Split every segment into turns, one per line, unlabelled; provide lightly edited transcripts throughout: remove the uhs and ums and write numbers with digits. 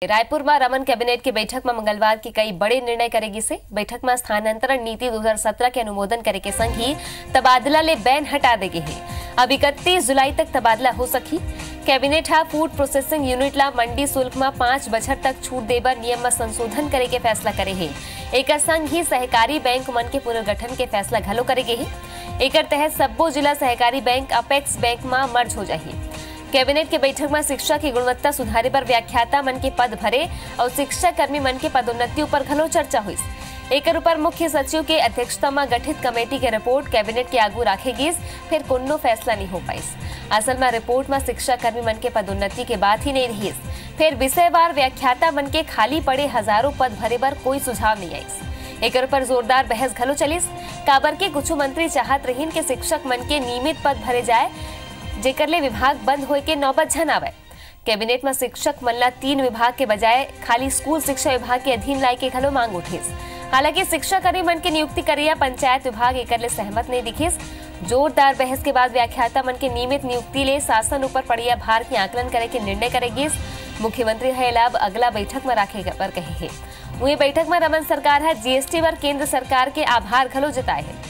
रायपुर में रमन कैबिनेट की बैठक में मंगलवार की कई बड़े निर्णय करेगी से बैठक में स्थानांतरण नीति 2017 के अनुमोदन करे के संग ही तबादला ले बैन हटा देगी है। अब 31 जुलाई तक तबादला हो सकी। कैबिनेट हा फूड प्रोसेसिंग यूनिट ला मंडी शुल्क में 5 बछर तक छूट देबर नियम में संशोधन करे के फैसला करे है। एक संग ही सहकारी बैंक मन के पुनर्गठन के फैसला घलो करेगे है। एक तहत सब्बो जिला सहकारी बैंक अपेक्स बैंक में मर्ज हो जाही। कैबिनेट के बैठक में शिक्षा की गुणवत्ता सुधारे पर व्याख्याता मन के पद भरे और शिक्षा कर्मी मन के पदोन्नति पर घलो चर्चा हुई। एक ऊपर मुख्य सचिव के अध्यक्षता में गठित कमेटी की रिपोर्ट कैबिनेट के आगू रखेगी, फिर कोनो फैसला नहीं हो पाई। असल में रिपोर्ट में शिक्षा कर्मी मन के पदोन्नति के बात ही नहीं रही। फिर विषयवार व्याख्याता मन के खाली पड़े हजारों पद भरे पर कोई सुझाव नहीं आई। एक पर जोरदार बहस घलो चलीस। काबर के कुछ मंत्री चाहत रहीन के शिक्षक मन के नियमित पद भरे जाए, जेकर ले विभाग बंद होए के नौबत झन आवे। कैबिनेट में शिक्षक मन ला 3 विभाग के बजाय खाली स्कूल शिक्षा विभाग के अधीन लाए के घलो मांग उठिस। हालांकि शिक्षा कर्मी मन के नियुक्ति करिया पंचायत विभाग एकर ले सहमत नहीं दिखिस। जोरदार बहस के बाद व्याख्याता मन के नियमित नियुक्ति ले शासन ऊपर पड़िया भार के आकलन करे के निर्णय करेगी। मुख्यमंत्री है लाभ अगला बैठक में रखे पर कहे है। वही बैठक में रमन सरकार है जीएसटी पर केंद्र सरकार के आभार घलो जताए है।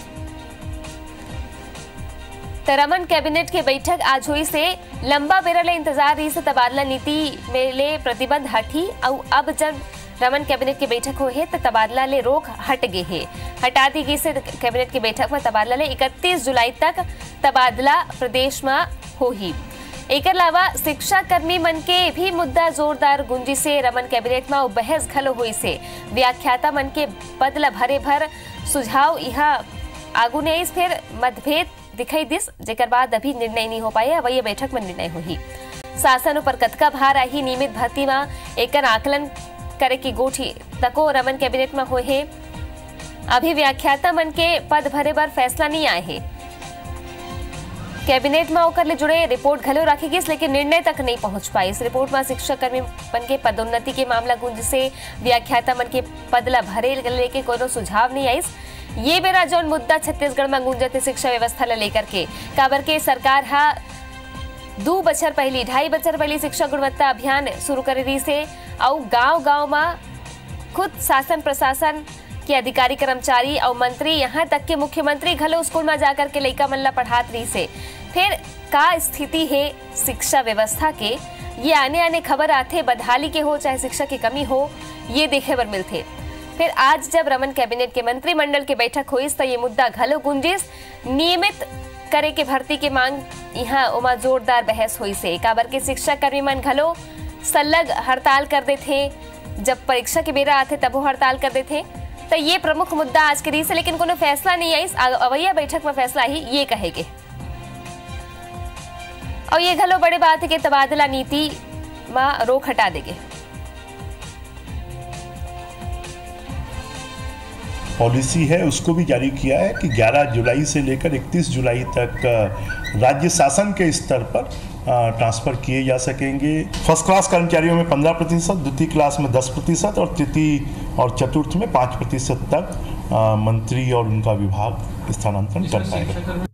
रमन कैबिनेट की बैठक आज हुई से लंबा बेरा ले इंतजार रही से तबादला नीति में ले प्रतिबंध हटी और अब जब रमन कैबिनेट की बैठक हुई है तो तबादला ले रोक हट गई है। हटा दी गई से कैबिनेट की बैठक में तबादला ले 31 जुलाई तक तबादला प्रदेश में हो ही। एक अलावा शिक्षा कर्मी मन के भी मुद्दा जोरदार गुंजी से रमन कैबिनेट में बहस घलो हुई से व्याख्याता मन के बदला भरे भर सुझाव यहाँ आगू ने फिर मतभेद दिखाई दिस, जेकर बाद अभी निर्णय नहीं हो पाए। वही बैठक में निर्णय हुई। शासन ऊपर कतका भार आई नियमित भर्ती में एक आकलन करे की गोठी तको रमन कैबिनेट में हुए है। अभी व्याख्याता मन के पद भरे पर फैसला नहीं आए है। कैबिनेट में होकर ले जुड़े रिपोर्ट घलो रखेगी, लेकिन निर्णय तक नहीं पहुंच पाई। इस रिपोर्ट में शिक्षक कर्मी मन के पदोन्नति के मामला गुंज से व्याख्याता मन के पदला भरे लेके कोनो सुझाव नहीं आई। ये बेरा जौन मुद्दा छत्तीसगढ़ में गूंजते शिक्षा व्यवस्था ले लेकर के काबर के सरकार हा 2 बछर पहली 2.5 बछर पहली शिक्षा गुणवत्ता अभियान शुरू कर रही से और गांव-गांव में खुद शासन प्रशासन के अधिकारी कर्मचारी और मंत्री यहाँ तक के मुख्यमंत्री घलो स्कूल में जाकर के लइका मन ला पढ़ात रही से। फिर का स्थिति है शिक्षा व्यवस्था के, ये आने खबर आते बदहाली के हो चाहे शिक्षा की कमी हो, ये देखे बर मिलते। फिर आज जब रमन कैबिनेट के मंत्रिमंडल की बैठक हुई तो ये मुद्दा घलो गुंजिस। नियमित करे के भर्ती की मांग यहाँ उमा जोरदार बहस हुई से काबर के शिक्षा कर्मी मन घलो सलग हड़ताल कर दे थे। जब परीक्षा के बेरा आते तब वो हड़ताल कर दे थे। तो ये प्रमुख मुद्दा आज के से, लेकिन कोनो फैसला नहीं आई। अवैया बैठक में फैसला ही ये कहेगे। और ये घलो बड़े बात है कि तबादला नीति में रोक हटा देंगे।
पॉलिसी है उसको भी जारी किया है कि 11 जुलाई से लेकर 31 जुलाई तक राज्य शासन के स्तर पर ट्रांसफर किए जा सकेंगे। फर्स्ट क्लास कर्मचारियों में 15%, द्वितीय क्लास में 10% और तृतीय और चतुर्थ में 5% तक मंत्री और उनका विभाग स्थानांतरण कर पाएगा।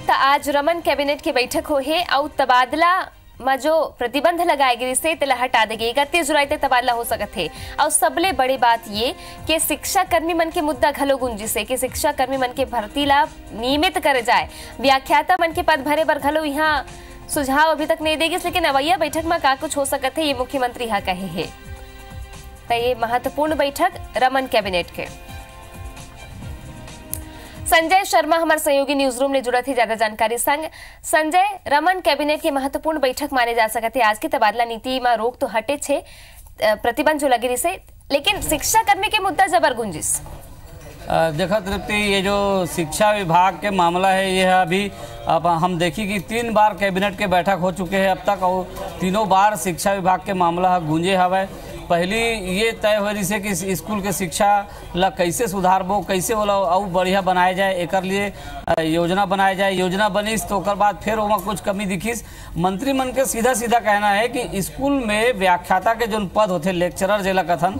तो आज रमन कैबिनेट की बैठक हुई है और तबादला में जो प्रतिबंध लगाए गए से तिला हटा देगी। 31 जुलाई तक तबादला हो सकत है। और सबले बड़ी बात ये कि शिक्षा कर्मी मन के मुद्दा घलो गुंजी से कि शिक्षा कर्मी मन के भर्ती ला नियमित करे जाए। व्याख्याता मन के पद भरे पर घलो यहाँ सुझाव अभी तक नहीं देगी, लेकिन अवैया बैठक में का कुछ हो सकत है ये मुख्यमंत्री यहाँ कहे है। तो ये महत्वपूर्ण बैठक रमन कैबिनेट के। संजय शर्मा हमारे सहयोगी न्यूज रूम ने जुड़ा थी ज्यादा जानकारी संग। संजय, रमन कैबिनेट की महत्वपूर्ण बैठक माने जा सकते है। आज की तबादला नीति में रोक तो हटे छे, प्रतिबंध जो लगी रही से, लेकिन शिक्षा कर्मी के मुद्दा जबर गुंजिस।
देखा तृप्ति, ये जो शिक्षा विभाग के मामला है ये अभी अब हम देखी कि 3 बार कैबिनेट के बैठक हो चुके हैं अब तक और तीनों बार शिक्षा विभाग के मामला गूंजे हवे। पहली ये तय हो रही है कि स्कूल के शिक्षा ला कैसे सुधारबो, कैसे बोला और बढ़िया बनाया जाए, एक लिए योजना बनाया जाए। योजना बनीस तो बाद फिर वहाँ कुछ कमी दिखीस। मंत्रिमंडल के सीधा कहना है कि स्कूल में व्याख्याता के जो पद होते लेक्चरर जेला कथन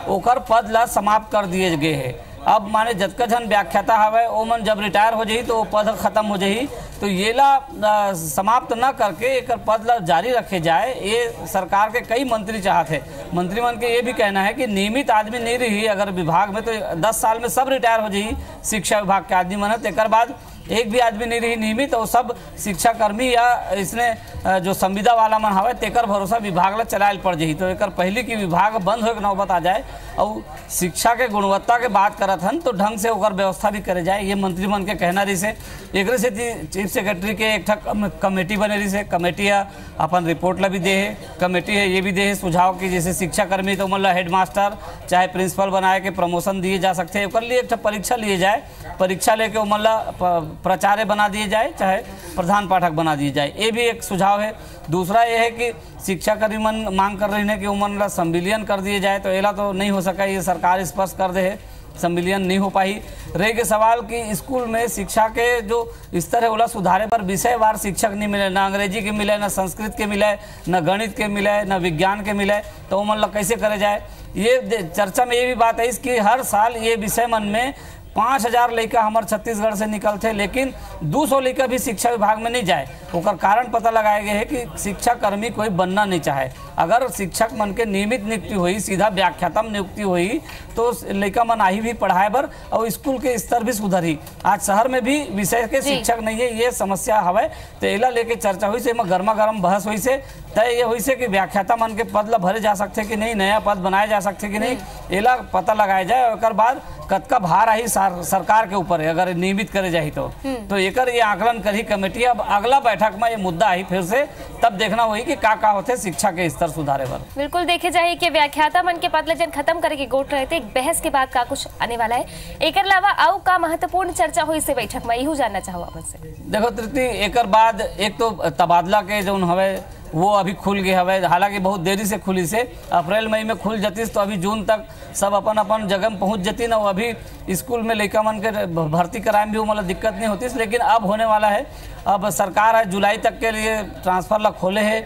ओकर पद ला समाप्त कर दिए गए है। अब माने जतका जन व्याख्याता हवे ओ मन जब रिटायर हो जाही तो वो पद खत्म हो जाही, तो ये ला समाप्त न करके एक पद ला जारी रखे जाए, ये सरकार के कई मंत्री चाहते हैं। मंत्री मन के ये भी कहना है कि नियमित आदमी नहीं रही अगर विभाग में तो 10 साल में सब रिटायर हो जाही शिक्षा विभाग के आदमी मन, एक बाद एक भी आदमी नहीं रही नियमित, तो सब शिक्षा कर्मी या इसने जो संविदा वाला मन हवे तेकर भरोसा विभाग ला चलायल पड़ जाही। तो एक पहले की विभाग बंद हो नौबत आ जाए और शिक्षा के गुणवत्ता के बात करत हन तो ढंग से ओकर व्यवस्था भी करे जाए, ये मंत्री मन के कहना रही से। एक से चीफ सेक्रेटरी के एक कमेटी बने रही से, कमेटी अपन रिपोर्ट ला भी दे है, कमेटी है ये भी दे है सुझाव कि जैसे शिक्षा कर्मी तो मतलब हेड मास्टर चाहे प्रिंसिपल बनाए के प्रमोशन दिए जा सकते हैं, लिए एक परीक्षा लिए जाए, परीक्षा लेके मतलब प्राचार्य बना दिए जाए चाहे प्रधान पाठक बना दिए जाए, ये भी एक सुझाव है। दूसरा ये है कि शिक्षा कर्मी मन मांग कर रही है कि उमन ला संविलियन कर दिए जाए, तो एला तो नहीं हो सका, ये सरकार स्पष्ट कर दे है संविलियन नहीं हो पाई। रह के सवाल कि स्कूल में शिक्षा के जो स्तर है ओला सुधारे पर विषयवार शिक्षक नहीं मिले, ना अंग्रेजी के मिले, ना संस्कृत के मिले, ना गणित के मिले, ना विज्ञान के मिले, तो उमन ला कैसे करे जाए। ये चर्चा में ये भी बात है कि हर साल ये विषय मन में 5000 लड़का हमारे छत्तीसगढ़ से निकलते, लेकिन 200 लड़का भी शिक्षा विभाग में नहीं जाए। ओकर कारण पता लगाया गया है कि शिक्षा कर्मी कोई बनना नहीं चाहे। अगर शिक्षक मन के नियमित नियुक्ति हुई, सीधा व्याख्यातम नियुक्ति हुई, तो लड़का मन आई भी पढ़ाए बर और स्कूल के स्तर भी सुधरी। आज शहर में भी विषय के शिक्षक नहीं है, ये समस्या हवे, तो एला लेके चर्चा हुई से, गर्मा गर्म बहस हुई से, तय ये हुई से कि व्याख्याता मन के पद ला भरे जा सकते कि नहीं, नया पद बनाए जा सकते कि नहीं, एला पता लगाया जाए। और बाद कतका भार आई सरकार के ऊपर है अगर नियमित करे जाए तो एकर ये आकलन करी कमेटी। अब अगला बैठक में ये मुद्दा आई फिर से, तब देखना होगी कि का होते शिक्षा के स्तर सुधारे पर।
बिल्कुल देखे जाए कि व्याख्याता मन के पद जन खत्म करे के गोट रहते, एक बहस के बाद का कुछ आने वाला है। एक अलावा आउ का महत्वपूर्ण चर्चा हुई से बैठक में, यू जानना चाहो आपसे।
देखो तृप्ति, एक बाद एक तो तबादला के जो हवे वो अभी खुल गए हवे, हालांकि बहुत देरी से खुली से, अप्रैल मई में खुल जाती तो अभी जून तक सब अपन अपन जगह में पहुंच जाती ना। अभी स्कूल में लड़का मन के भर्ती कराए में भी मतलब दिक्कत नहीं होती, लेकिन अब होने वाला है। अब सरकार है जुलाई तक के लिए ट्रांसफर ला खोले है।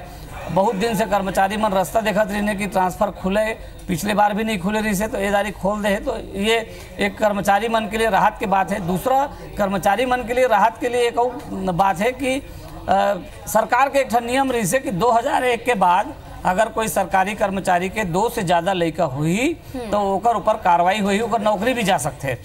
बहुत दिन से कर्मचारी मन रास्ता देखत रही कि ट्रांसफर खुले, पिछले बार भी नहीं खुले रही से, तो ये दारी खोल दे है, तो ये एक कर्मचारी मन के लिए राहत की बात है। दूसरा कर्मचारी मन के लिए राहत के लिए एक और बात है कि सरकार के एक नियम रही से कि 2001 के बाद अगर कोई सरकारी कर्मचारी के 2 से ज़्यादा लड़का हुई तो ओकर ऊपर कार्रवाई हुई, ओकर नौकरी भी जा सकते,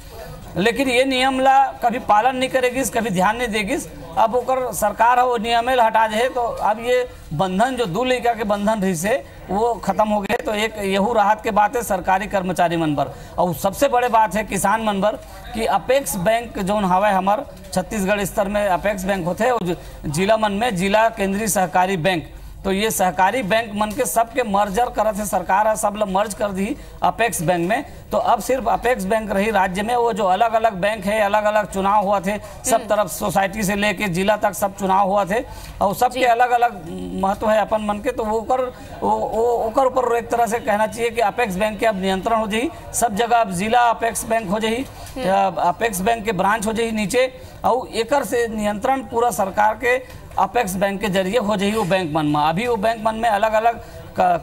लेकिन ये नियम ला कभी पालन नहीं करेगी, कभी ध्यान नहीं देगी। अब ओकर सरकार है वो नियम हटा दे, तो अब ये बंधन जो 2 लड़का के बंधन रही से वो खत्म हो गए, तो एक यहू राहत के बात है सरकारी कर्मचारी मन पर। और सबसे बड़े बात है किसान मन पर कि अपेक्स बैंक जो हवा हमार छत्तीसगढ़ स्तर में अपेक्स बैंक होते हैं, जिला मन में जिला केंद्रीय सहकारी बैंक, तो ये सहकारी बैंक मन के सबके मर्जर करत है सरकार है, सब मर्ज कर दी अपेक्स बैंक में। तो अब सिर्फ अपेक्स बैंक रही राज्य में, वो जो अलग अलग बैंक है, अलग अलग चुनाव हुआ थे, सब तरफ सोसाइटी से लेके जिला तक सब चुनाव हुआ थे और सबके अलग अलग महत्व है अपन मन के। तो वो ओकर ऊपर एक तरह से कहना चाहिए कि अपेक्स बैंक के अब नियंत्रण हो जाही, सब जगह अब जिला अपेक्स बैंक हो जाही, अपेक्स बैंक के ब्रांच हो जाही नीचे, और एकर से नियंत्रण पूरा सरकार के अपेक्स बैंक के जरिए हो जाही वो बैंक मन में। अभी वो बैंक मन में अलग अलग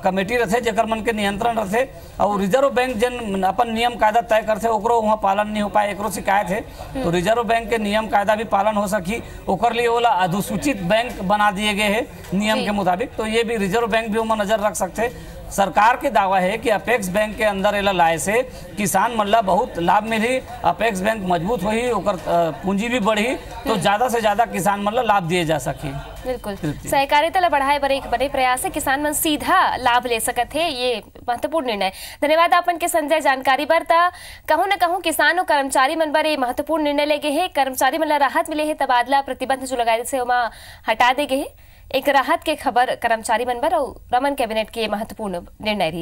कमेटी रहते जेकर मन के नियंत्रण रहते, और रिजर्व बैंक जन अपन नियम कायदा तय करते ओकरो वहाँ पालन नहीं हो पाए, एकरो शिकायत है। तो रिजर्व बैंक के नियम कायदा भी पालन हो सकी, ओकर लिए वाला अधिसूचित बैंक बना दिए गए हैं नियम के मुताबिक, तो ये भी रिजर्व बैंक भी वहाँ नजर रख सकते। सरकार के दावा है कि अपेक्स बैंक के अंदर एला लाए से किसान मतलब बहुत लाभ मिली, अपेक्स बैंक मजबूत हुई, ओकर पूंजी भी बढ़ी, तो ज्यादा से ज्यादा किसान मतलब लाभ दिए जा सके।
बिल्कुल सहकारिता ला बढ़ाए बर एक बड़े प्रयास है, किसान मन सीधा लाभ ले सकत है, ये महत्वपूर्ण निर्णय। धन्यवाद आपन के संजय जानकारी बर। कहूँ न कहूँ किसान और कर्मचारी मन बर महत्वपूर्ण निर्णय ले गए है, कर्मचारी मन ला राहत मिले है, तबादला प्रतिबंध जो लगाए से ओमा हटा दे गए है, एक राहत के खबर कर्मचारी मन बर और रमन कैबिनेट के महत्वपूर्ण निर्णय रही।